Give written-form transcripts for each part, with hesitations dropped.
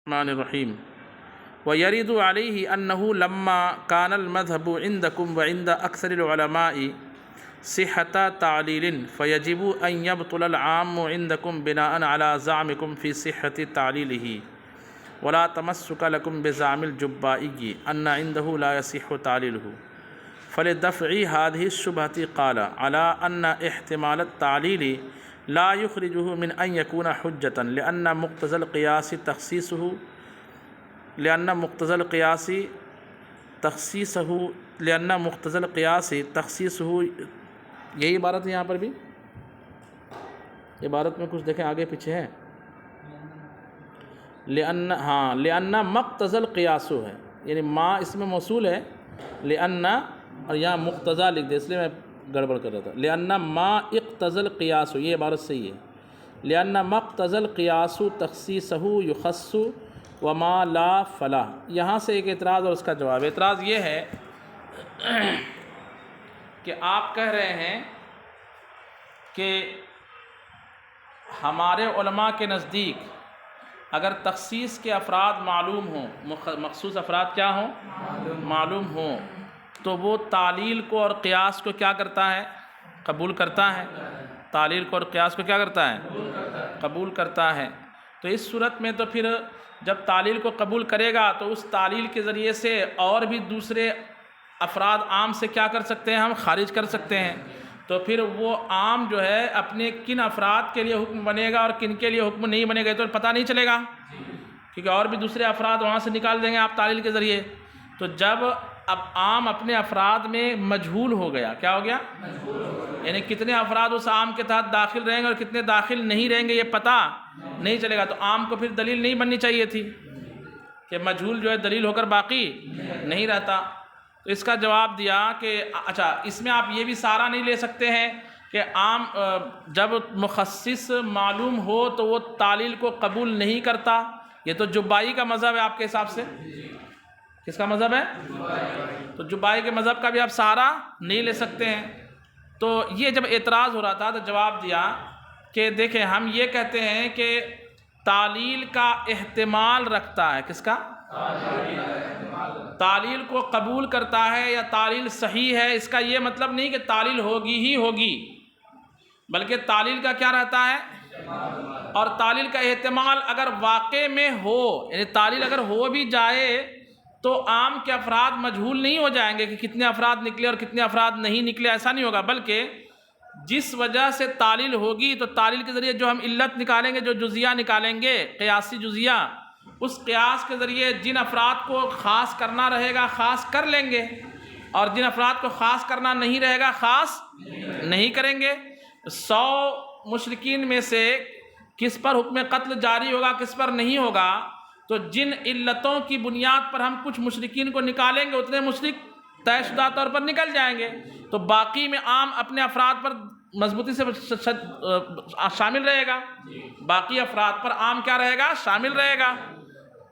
الرحمن الرحیم وَيَرِدُ عَلَيْهِ أَنَّهُ لَمَّا كَانَ الْمَذْهَبُ عِنْدَكُمْ وَعِنْدَ أَكْثَرِ الْعُلَمَاءِ صِحَّةَ تَعْلِيلٍ فَيَجِبُ أَنْ يَبْطُلَ الْعَامُّ عِنْدَكُمْ بِنَاءً عَلَى زَعْمِكُمْ فِي صِحَّةِ تَعْلِيلِهِ وَلَا تَمَسُّكَ لَكُمْ بِزَعْمِ الْجُبَّائِيِّ أَنَّ عِنْدَهُ لَا يَصِحُّ تَعْلِيلُهُ فَلِدَفْعِ هَذِهِ الشُّبْهَةِ قَالَ عَلَى أَنَّ احْتِمَالَ التَّعْلِيلِ لا يخرجه من أن يكون حجة لأن مقتضى القياس تخصيصه یہی عبارت ہے یہاں پر بھی عبارت میں کچھ دیکھیں آگے پیچھے ہے لأن مقتضى القياس ہے یعنی ما اس میں موصول ہے لأن اور یہاں مقتضى لکھ دے اس لیے میں گڑبڑ کر رہا تھا لأن ما اقتضى القياس یہ عبارت صحیح ہے لأن مقتضى القياس تخصيصه يخص وما لا فلا یہاں سے ایک اعتراض اور اس کا جواب اعتراض یہ ہے کہ آپ کہہ رہے ہیں کہ ہمارے علماء کے نزدیک اگر تخصیص کے افراد معلوم ہوں مخصوص افراد کیا ہوں معلوم ہوں تو وہ تعلیل کو اور قیاس کو کیا کرتا ہے قبول کرتا ہے تعلیل کو اور قیاس کو کیا کرتا ہے قبول کرتا ہے تو اس صورت میں تو پھر جب تعلیل کو قبول کرے گا تو اس تعلیل کے ذریعے سے اور بھی دوسرے افراد عام سے کیا کر سکتے ہیں ہم خارج کر سکتے ہیں تو پھر وہ عام جو ہے اپنے کن افراد کے لیے حکم بنے گا اور کن کے لیے حکم نہیں بنے گا تو پتہ نہیں چلے گا کیونکہ اور بھی دوسرے افراد وہاں سے نکال دیں گے آپ تعلیل کے ذریعے تو جب اب عام اپنے افراد میں مجہول ہو گیا کیا ہو گیا یعنی کتنے افراد اس عام کے تحت داخل رہیں گے اور کتنے داخل نہیں رہیں گے یہ پتہ نہیں چلے گا تو عام کو پھر دلیل نہیں بننی چاہیے تھی کہ مجہول جو ہے دلیل ہو کر باقی نہیں رہتا تو اس کا جواب دیا کہ اچھا اس میں آپ یہ بھی سارا نہیں لے سکتے ہیں کہ عام جب مخصص معلوم ہو تو وہ تعلیل کو قبول نہیں کرتا یہ تو جبائی کا مذہب ہے آپ کے حساب سے کس کا مذہب ہے تو جبائی کے مذہب کا بھی آپ سہارا نہیں لے سکتے ہیں تو یہ جب اعتراض ہو رہا تھا تو جواب دیا کہ دیکھیں ہم یہ کہتے ہیں کہ تعلیل کا احتمال رکھتا ہے کس کا تعلیل کو قبول کرتا ہے یا تعلیل صحیح ہے اس کا یہ مطلب نہیں کہ تعلیل ہوگی ہی ہوگی بلکہ تعلیل کا کیا رہتا ہے اور تعلیل کا احتمال اگر واقع میں ہو یعنی تعلیل اگر ہو بھی جائے تو عام کے افراد مجہول نہیں ہو جائیں گے کہ کتنے افراد نکلے اور کتنے افراد نہیں نکلے ایسا نہیں ہوگا بلکہ جس وجہ سے تعلیل ہوگی تو تعلیل کے ذریعے جو ہم علت نکالیں گے جو جزیہ نکالیں گے قیاسی جزیہ اس قیاس کے ذریعے جن افراد کو خاص کرنا رہے گا خاص کر لیں گے اور جن افراد کو خاص کرنا نہیں رہے گا خاص نہیں کریں گے 100 مشرکین میں سے کس پر حکم قتل جاری ہوگا کس پر نہیں ہوگا تو جن علتوں کی بنیاد پر ہم کچھ مشرکین کو نکالیں گے اتنے مشرک طے شدہ طور پر نکل جائیں گے تو باقی میں عام اپنے افراد پر مضبوطی سے شامل رہے گا باقی افراد پر عام کیا رہے گا شامل رہے گا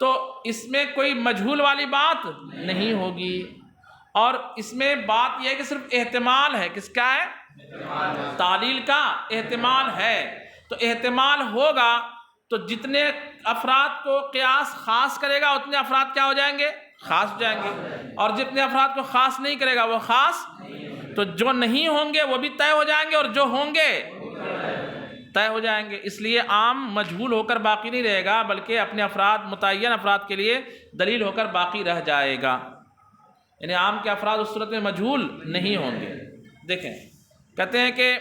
تو اس میں کوئی مجہول والی بات نہیں ہوگی اور اس میں بات یہ ہے کہ صرف احتمال ہے کس کا ہے تعلیل کا احتمال ہے تو احتمال ہوگا تو جتنے افراد کو قیاس خاص کرے گا اتنے افراد کیا ہو جائیں گے خاص ہو جائیں گے اور جتنے افراد کو خاص نہیں کرے گا وہ خاص تو جو نہیں ہوں گے وہ بھی طے ہو جائیں گے اور جو ہوں گے طے ہو جائیں گے اس لیے عام مجہول ہو کر باقی نہیں رہے گا بلکہ اپنے افراد متعین افراد کے لیے دلیل ہو کر باقی رہ جائے گا یعنی عام کے افراد اس صورت میں مجہول نہیں ہوں گے دیکھیں کہتے ہیں کہ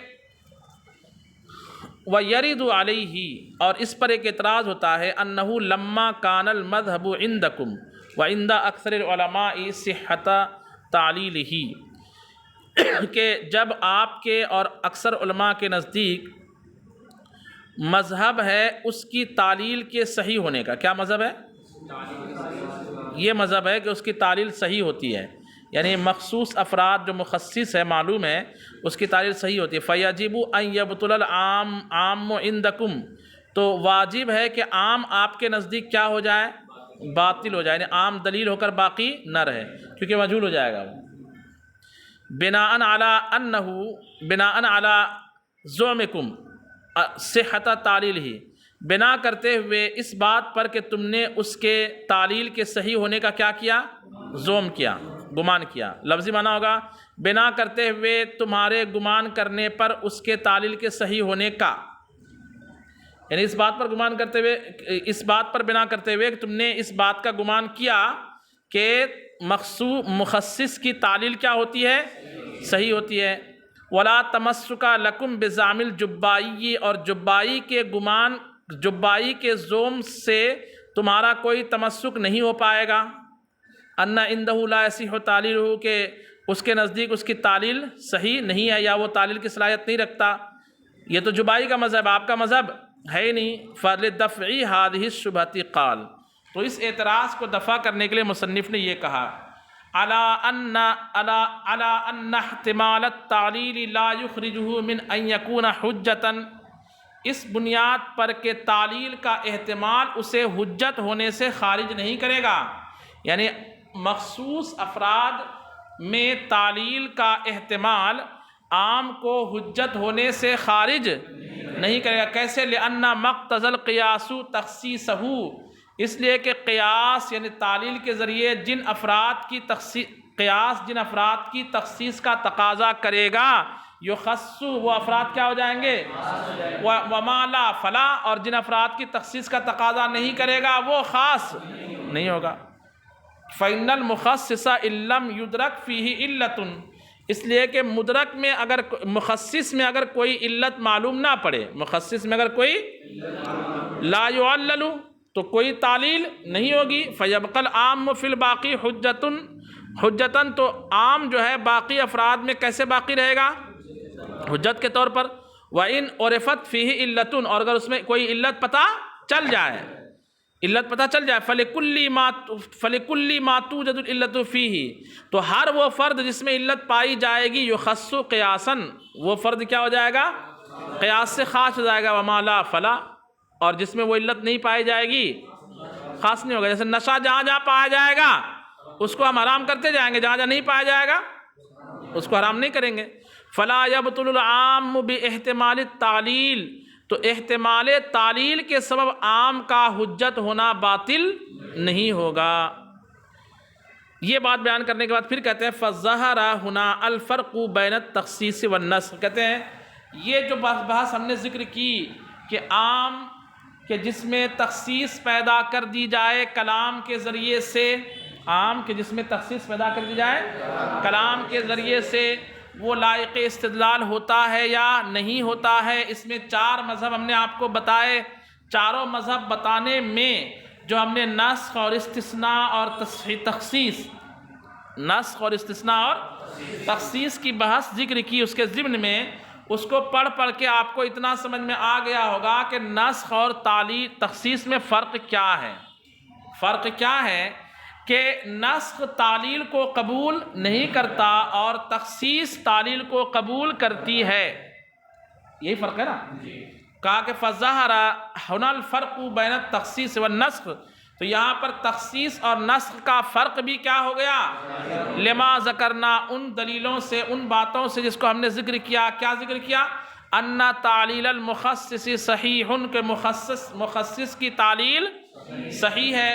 وَيَرِدُ عَلَيْهِ اور اس پر ایک اعتراض ہوتا ہے أَنَّهُ لَمَّا كَانَ الْمَذْهَبُ عِنْدَكُمْ وَعِنْدَ أَكْثَرِ الْعُلَمَاءِ صِحَّةَ تَعْلِيلِهِ کہ جب آپ کے اور اکثر علماء کے نزدیک مذہب ہے اس کی تعلیل کے صحیح ہونے کا کیا مذہب ہے یہ مذہب ہے کہ اس کی تعلیل صحیح ہوتی ہے یعنی مخصوص افراد جو مخصص ہے معلوم ہے اس کی تعلیل صحیح ہوتی ہے فَيَجِبُ أَن يَبْطُلَ الْعَامُّ عِنْدَكُمْ تو واجب ہے کہ عام آپ کے نزدیک کیا ہو جائے باطل ہو جائے یعنی عام دلیل ہو کر باقی نہ رہے کیونکہ مجہول ہو جائے گا وہ بناءً علی زعمکم صحت تعلیل ہی بنا کرتے ہوئے اس بات پر کہ تم نے اس کے تعلیل کے صحیح ہونے کا کیا کیا؟ زوم کیا، گمان کیا۔ لفظی معنی ہوگا بنا کرتے ہوئے تمہارے گمان کرنے پر اس کے تعلیل کے صحیح ہونے کا، یعنی اس بات پر گمان کرتے ہوئے، اس بات پر بنا کرتے ہوئے کہ تم نے اس بات کا گمان کیا کہ مخصص کی تعلیل کیا ہوتی ہے؟ صحیح ہوتی ہے۔ ولا تمسک لکم بزعم الجبائی، اور جبائی کے گمان، جبائی کے زوم سے تمہارا کوئی تمسک نہیں ہو پائے گا۔ ان عندہ لا یصح تعلیلہ، کہ اس کے نزدیک اس کی تعلیل صحیح نہیں ہے یا وہ تعلیل کی صلاحیت نہیں رکھتا۔ یہ تو جبائی کا مذہب، آپ کا مذہب ہے ہی نہیں۔ فلدفع هذه الشبهة قال، تو اس اعتراض کو دفع کرنے کے لیے مصنف نے یہ کہا على ان احتمال التعلیل لا يخرجه من ان يكون حجة، اس بنیاد پر کہ تعلیل کا احتمال اسے حجت ہونے سے خارج نہیں کرے گا، یعنی مخصوص افراد میں تعلیل کا احتمال عام کو حجت ہونے سے خارج نہیں کرے گا۔ کیسے؟ لأن مقتضى القیاس تخصیصہ، اس لیے کہ قیاس یعنی تعلیل کے ذریعے جن افراد کی تخصیص کا تقاضا کرے گا، یخص، وہ افراد کیا ہو جائیں گے؟ وما لا فلا، اور جن افراد کی تخصیص کا تقاضا نہیں کرے گا وہ خاص نہیں ہوگا۔ فإن المخصص إن لم يدرك فيه علة، اس لیے کہ مدرک میں اگر مخصص میں اگر کوئی علت معلوم نہ پڑے، مخصص میں اگر کوئی لا يعلل، تو کوئی تعلیل نہیں ہوگی۔ فیبقى العام فی الباقی حجتاً، تو عام جو ہے باقی افراد میں کیسے باقی رہے گا؟ حجت کے طور پر۔ وَإِنْ عُرِفَتْ فِيهِ عِلَّةٌ، اور اگر اس میں کوئی علت پتہ چل جائے، فَلِكُلِّ مَا تُوجَدُ الْعِلَّةُ فِيهِ، تو ہر وہ فرد جس میں علت پائی جائے گی، يُخَصُّ قِيَاسًا، وہ فرد کیا ہو جائے گا؟ قیاس سے خاص ہو جائے گا۔ وَمَا لَا فَلَا، اور جس میں وہ علت نہیں پائی جائے گی خاص نہیں ہوگا۔ جیسے نشہ جہاں جہاں پایا جائے گا اس کو ہم حرام کرتے جائیں گے، جہاں جہاں نہیں پایا جائے گا اس کو حرام نہیں کریں گے۔ فَلَا يَبْطُلُ الْعَامُ بِاحْتِمَالِ التَّعْلِيلِ، تو احتمال تعلیل کے سبب عام کا حجت ہونا باطل نہیں ہوگا۔ یہ بات بیان کرنے کے بعد پھر کہتے ہیں فَظَّهَرَ هُنَا الْفَرْقُ بَيْنَ التَّخْصِيصِ وَالنَّسْخِ، کہتے ہیں یہ جو بحث ہم نے ذکر کی کہ عام کہ جس میں تخصیص پیدا کر دی جائے کلام کے ذریعے سے، عام کہ جس میں تخصیص پیدا کر دی جائے کلام کے ذریعے سے، وہ لائق استدلال ہوتا ہے یا نہیں ہوتا ہے۔ اس میں 4 مذہب ہم نے آپ کو بتائے۔ چاروں مذہب بتانے میں جو ہم نے نسخ اور استثناء اور تخصیص، نسخ اور استثناء اور تخصیص کی بحث ذکر کی، اس کے ضمن میں اس کو پڑھ کے آپ کو اتنا سمجھ میں آ گیا ہوگا کہ نسخ اور تخصیص میں فرق کیا ہے۔ فرق کیا ہے کہ نسخ تعلیل کو قبول نہیں کرتا اور تخصیص تعلیل کو قبول کرتی ہے، یہی فرق ہے نا۔ کہا کہ فَظَّهَرَ هُنَا الْفَرْقُ بَيْنَ التَّخْصِيصِ وَالنَّسْخِ، تو یہاں پر تخصیص اور نسخ کا فرق بھی کیا ہو گیا؟ لما ذکرنا، ان دلیلوں سے، ان باتوں سے جس کو ہم نے ذکر کیا۔ کیا ذکر کیا؟ ان تعلیل المخصص صحیح، کہ مخصص کی تعلیل صحیح ہے۔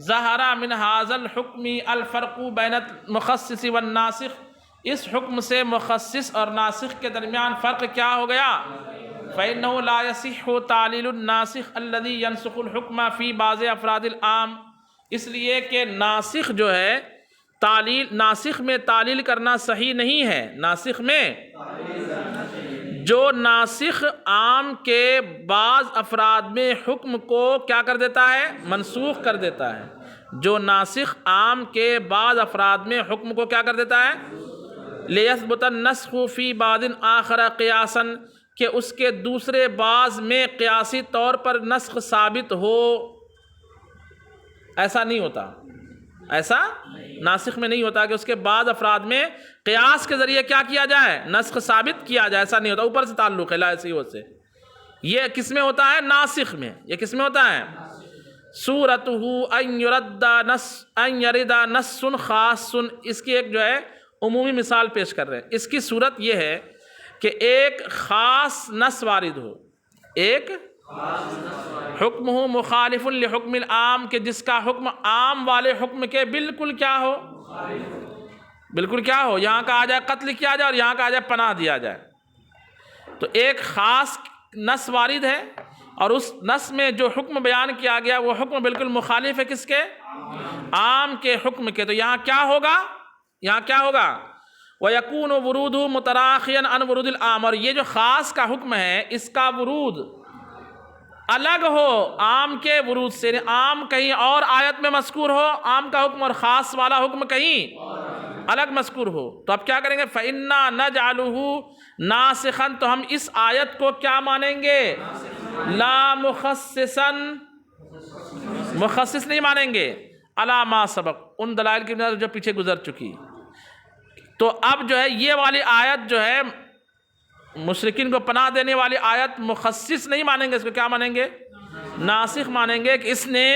ظہر من ھذا الحکم الفرق بین المخصص والناسخ، اس حکم سے مخصص اور ناسخ کے درمیان فرق کیا ہو گیا؟ فإنه لا يصح تعلیل الناسخ الذي ينسخ الحكم في بعض افراد العام، اس لیے کہ ناسخ جو ہے ناسخ میں تعلیل کرنا صحیح نہیں ہے۔ ناسخ میں جو ناسخ عام کے بعض افراد میں حکم کو کیا کر دیتا ہے؟ منسوخ کر دیتا ہے۔ جو ناسخ عام کے بعض افراد میں حکم کو کیا کر دیتا ہے؟ لِيَثْبُتَ النَّسْخُ فِي بَعْضٍ آخَرَ قِيَاسًا، کہ اس کے دوسرے بعض میں قیاسی طور پر نسخ ثابت ہو۔ ایسا نہیں ہوتا، ایسا ناسخ میں نہیں ہوتا کہ اس کے بعض افراد میں قیاس کے ذریعے کیا کیا جائے؟ نسخ ثابت کیا جائے، ایسا نہیں ہوتا۔ اوپر سے تعلق ہے لا یصح سے۔ یہ کس میں ہوتا ہے؟ ناسخ میں۔ یہ کس میں ہوتا ہے؟ صورتہ ان یرد نص خاص، اس کی ایک جو ہے عمومی مثال پیش کر رہے ہیں۔ اس کی صورت یہ ہے کہ ایک خاص نص وارد ہو، ایک حکمہ مخالف لحکم العام، کہ جس کا حکم عام والے حکم کے بالکل کیا ہو، بالکل کیا ہو، یہاں کا آ جائے قتل کیا جائے اور یہاں کا آ جائے پناہ دیا جائے۔ تو ایک خاص نص وارد ہے اور اس نص میں جو حکم بیان کیا گیا وہ حکم بالکل مخالف ہے کس کے، عام کے حکم کے۔ تو یہاں کیا ہوگا، یہاں کیا ہوگا، وَيَكُونُ وُرُودُهُ مُتَرَاخِيًا عَنْ وُرُودِ الْعَامِ، اور یہ جو خاص کا حکم ہے اس کا ورود الگ ہو عام کے ورود سے، عام کہیں اور آیت میں مذکور ہو عام کا حکم اور خاص والا حکم کہیں الگ مذکور ہو۔ تو اب کیا کریں گے، فَإِنَّا نَجْعَلُهُ نَاسِخًا، تو ہم اس آیت کو کیا مانیں گے، لا مخصصاً، مخصص نہیں مانیں گے، علی ما سبق، ان دلائل کی بنا جو پیچھے گزر چکی۔ تو اب جو ہے یہ والی آیت جو ہے مشرکین کو پناہ دینے والی آیت مخصص نہیں مانیں گے، اس کو کیا مانیں گے، ناسخ مانیں گے، کہ اس نے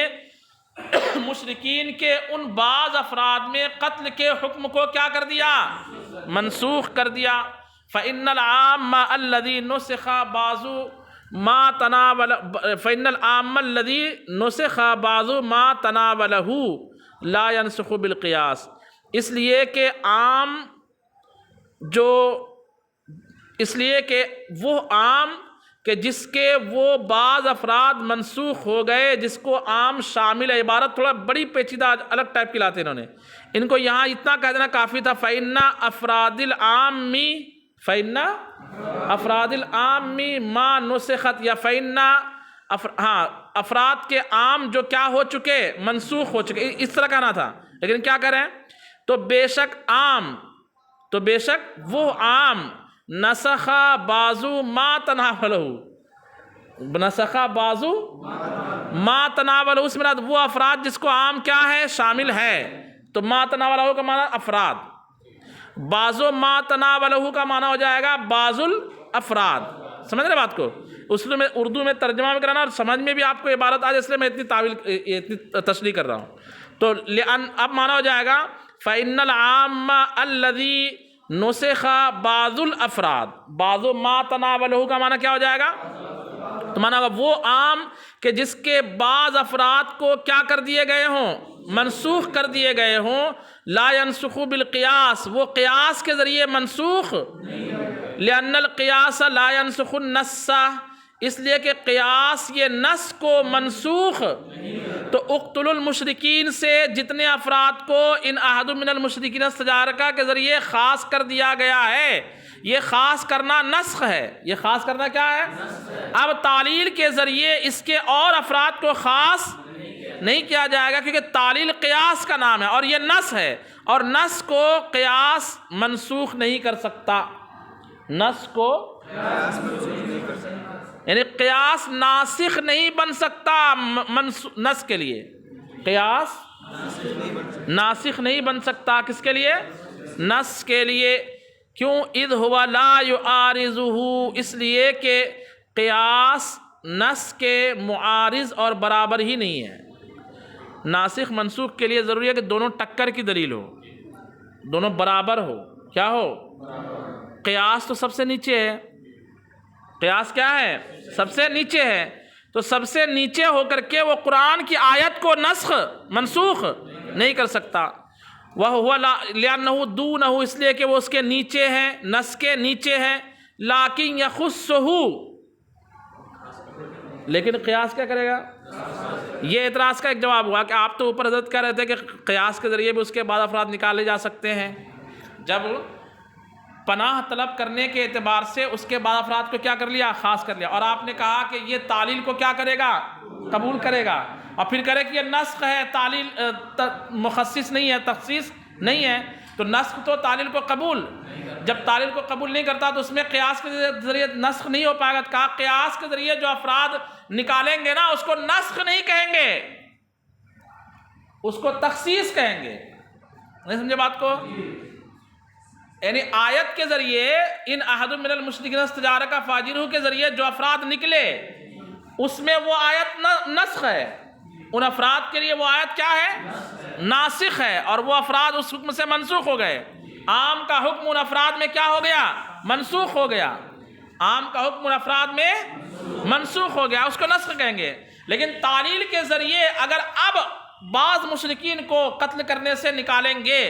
مشرکین کے ان بعض افراد میں قتل کے حکم کو کیا کر دیا، منسوخ کر دیا۔ فَإِنَّ الْعَامَّ الَّذِي نُسِخَ بَعْضُ مَا تَنَاوَلَ فَإِنَّ الْعَامَّ الَّذِي نُسِخَ بَعْضُ مَا تَنَاوَلَهُ لَا يَنْسُخُ بِالْقِيَاسِ، اس لیے کہ عام جو، اس لیے کہ وہ عام کہ جس کے وہ بعض افراد منسوخ ہو گئے، جس کو عام شامل ہے، عبارت تھوڑا بڑی پیچیدہ الگ ٹائپ کی لاتے انہوں نے، ان کو یہاں اتنا کہہ دینا کافی تھا، فَإِنَّ أَفْرَادِ الْعَامِ، فَإِنَّ أَفْرَادِ الْعَامِ مَا نُسِخَتْ، یا ہاں افراد کے عام جو کیا ہو چکے، منسوخ ہو چکے، اس طرح کہنا تھا، لیکن کیا کریں، تو بے شک عام، تو بے شک وہ عام نسخ بعض ما تناولہ، نسخ بعض ما تناولہ، اس میں وہ افراد جس کو عام کیا ہے، شامل ہے، تو ما تناولہ کا معنی افراد، بعض ما تناولہ کا معنی ہو جائے گا بعض الافراد۔ سمجھ رہے بات کو، اصل میں اردو میں ترجمہ بھی کرانا اور سمجھ میں بھی آپ کو عبارت آج، اس لیے میں اتنی تشریح کر رہا ہوں۔ تو اب معنی ہو جائے گا فَإِنَّ الْعَامَّ الَّذِي نُسِخَ بَعْضُ الْأَفْرَادِ، بعض ما تناولہ کا معنی کیا ہو جائے گا، تو معنی ہوگا وہ عام کہ جس کے بعض افراد کو کیا کر دیے گئے ہوں، منسوخ کر دیے گئے ہوں، لا ينسخ بالقیاس، وہ قیاس کے ذریعے منسوخ، لأن القیاس لا ينسخ النص، اس لیے کہ قیاس یہ نص کو منسوخ، تو اقتلوا المشرکین سے جتنے افراد کو ان احد من المشرکین استجارکا کے ذریعے خاص کر دیا گیا ہے، یہ خاص کرنا نسخ ہے، یہ خاص کرنا کیا ہے، اب تعلیل کے ذریعے اس کے اور افراد کو خاص نہیں کیا جائے گا، کیونکہ تعلیل قیاس کا نام ہے اور یہ نص ہے، اور نص کو قیاس منسوخ نہیں کر سکتا، نص کو یعنی قیاس ناسخ نہیں بن سکتا، نص کے لیے قیاس ناسخ نہیں بن سکتا، کس کے لیے، نص کے لیے، کیوں، اذ ہوا لا یعارضہ، اس لیے کہ قیاس نص کے معارض اور برابر ہی نہیں ہے۔ ناسخ منسوخ کے لیے ضروری ہے کہ دونوں ٹکر کی دلیل ہو، دونوں برابر ہو، کیا ہو، قیاس تو سب سے نیچے ہے، قیاس کیا ہے، سب سے نیچے ہے، تو سب سے نیچے ہو کر کے وہ قرآن کی آیت کو نسخ منسوخ نہیں کر سکتا، وَهُوَ لِأَنَّهُ دُونَهُ، اس لیے کہ وہ اس کے نیچے ہیں، نس کے نیچے ہیں، لَٰكِن يَخُصُّهُ، لیکن قیاس کیا کرے گا، یہ اعتراض کا ایک جواب ہوا کہ آپ تو اوپر حضرت کہہ رہے تھے کہ قیاس کے ذریعے بھی اس کے بعد افراد نکالے جا سکتے ہیں، جب پناہ طلب کرنے کے اعتبار سے اس کے بعد افراد کو کیا کر لیا، خاص کر لیا، اور آپ نے کہا کہ یہ تعلیل کو کیا کرے گا، قبول کرے گا، اور پھر کرے کہ یہ نسخ ہے، تعلیل مخصص نہیں ہے، تخصیص نہیں ہے، تو نسخ تو تعلیل کو قبول، جب تعلیل کو قبول نہیں کرتا تو اس میں قیاس کے ذریعے نسخ نہیں ہو پائے گا، کہا قیاس کے ذریعے جو افراد نکالیں گے نا اس کو نسخ نہیں کہیں گے، اس کو تخصیص کہیں گے، نہیں سمجھے بات کو، یعنی آیت کے ذریعے ان احد من المشرکین استجارکا فاجرہ کے ذریعے جو افراد نکلے اس میں وہ آیت نسخ ہے، ان افراد کے لیے وہ آیت کیا ہے، ناسخ ہے، اور وہ افراد اس حکم سے منسوخ ہو گئے، عام کا حکم ان افراد میں کیا ہو گیا، منسوخ ہو گیا، عام کا حکم افراد میں منسوخ ہو گیا، اس کو نسخ کہیں گے۔ لیکن تعلیل کے ذریعے اگر اب بعض مشرکین کو قتل کرنے سے نکالیں گے،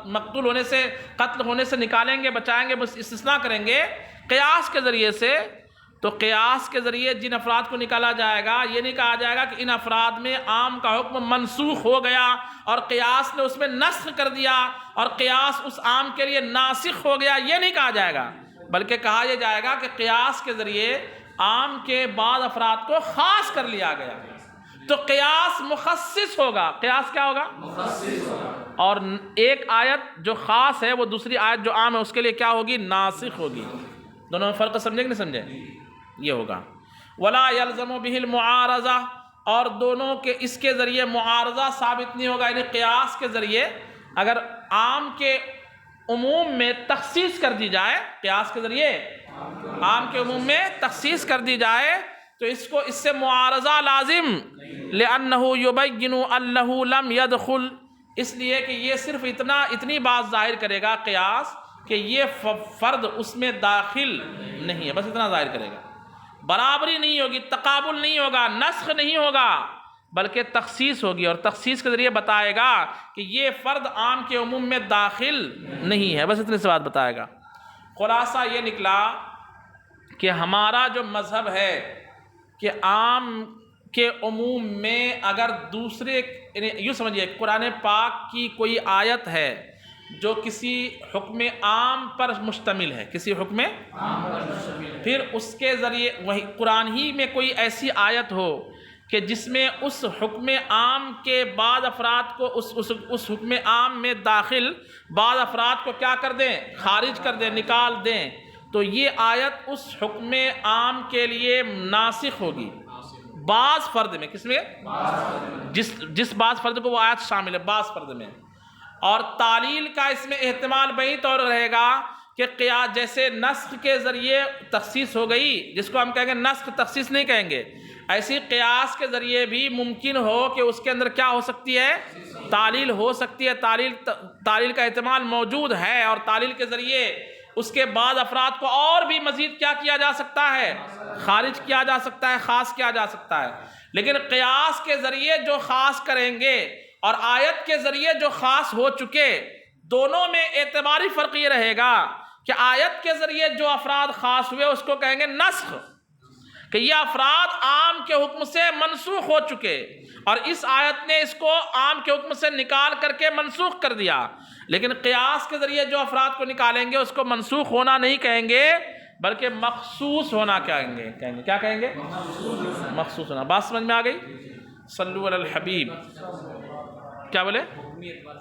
مقتول ہونے سے، قتل ہونے سے نکالیں گے، بچائیں گے، بس استثناء کریں گے قیاس کے ذریعے سے، تو قیاس کے ذریعے جن افراد کو نکالا جائے گا یہ نہیں کہا جائے گا کہ ان افراد میں عام کا حکم منسوخ ہو گیا اور قیاس نے اس میں نسخ کر دیا اور قیاس اس عام کے لیے ناسخ ہو گیا، یہ نہیں کہا جائے گا، بلکہ کہا یہ جائے گا کہ قیاس کے ذریعے عام کے بعض افراد کو خاص کر لیا گیا، تو قیاس مخصص ہوگا۔ قیاس کیا ہوگا؟ مخصص ہوگا۔ اور ایک آیت جو خاص ہے وہ دوسری آیت جو عام ہے اس کے لیے کیا ہوگی؟ ناسخ ہوگی۔ دونوں میں فرق سمجھے کہ نہیں سمجھے؟ یہ ہوگا۔ ولا یلزم بہ المعارضہ، اور دونوں کے اس کے ذریعے معارضہ ثابت نہیں ہوگا، یعنی قیاس کے ذریعے اگر عام کے عموم میں تخصیص کر دی جائے، قیاس کے ذریعے عام کے عموم میں تخصیص کر دی جائے تو اس سے معارضہ لازم، لأنہ یبین انہ لم یدخل، اس لیے کہ یہ صرف اتنی بات ظاہر کرے گا قیاس کہ یہ فرد اس میں داخل نہیں ہے، بس اتنا ظاہر کرے گا، برابری نہیں ہوگی، تقابل نہیں ہوگا، نسخ نہیں ہوگا، بلکہ تخصیص ہوگی، اور تخصیص کے ذریعے بتائے گا کہ یہ فرد عام کے عموم میں داخل نہیں ہے، بس اتنی سی بات بتائے گا۔ خلاصہ یہ نکلا کہ ہمارا جو مذہب ہے کہ عام کے عموم میں اگر دوسرے، یوں سمجھیے قرآن پاک کی کوئی آیت ہے جو کسی حکم عام پر مشتمل ہے، کسی حکم عام پر مشتمل ہے، پھر اس کے ذریعے وہی قرآن ہی میں کوئی ایسی آیت ہو کہ جس میں اس حکم عام کے بعض افراد کو اس حکم عام میں داخل بعض افراد کو کیا کر دیں؟ خارج کر دیں، نکال دیں، تو یہ آیت اس حکم عام کے لیے ناسخ ہوگی بعض فرد میں۔ کس میں؟ جس بعض فرد کو وہ آیت شامل ہے، بعض فرد میں۔ اور تعلیل کا اس میں احتمال بہی طور رہے گا کہ قیاس جیسے نسخ کے ذریعے تخصیص ہو گئی، جس کو ہم کہیں گے نسخ تخصیص نہیں کہیں گے، ایسی قیاس کے ذریعے بھی ممکن ہو کہ اس کے اندر کیا ہو سکتی ہے؟ تعلیل ہو سکتی ہے، تعلیل کا احتمال موجود ہے، اور تعلیل کے ذریعے اس کے بعد افراد کو اور بھی مزید کیا جا سکتا ہے؟ خارج کیا جا سکتا ہے، خاص کیا جا سکتا ہے۔ لیکن قیاس کے ذریعے جو خاص کریں گے اور آیت کے ذریعے جو خاص ہو چکے، دونوں میں اعتباری فرق یہ رہے گا کہ آیت کے ذریعے جو افراد خاص ہوئے اس کو کہیں گے نسخ، کہ یہ افراد عام کے حکم سے منسوخ ہو چکے، اور اس آیت نے اس کو عام کے حکم سے نکال کر کے منسوخ کر دیا۔ لیکن قیاس کے ذریعے جو افراد کو نکالیں گے اس کو منسوخ ہونا نہیں کہیں گے، بلکہ مخصوص ہونا کہیں گے۔ کیا کہیں گے؟ مخصوص ہونا۔ بات سمجھ میں آ گئی؟ صلو علی الحبیب۔ کیا بولے؟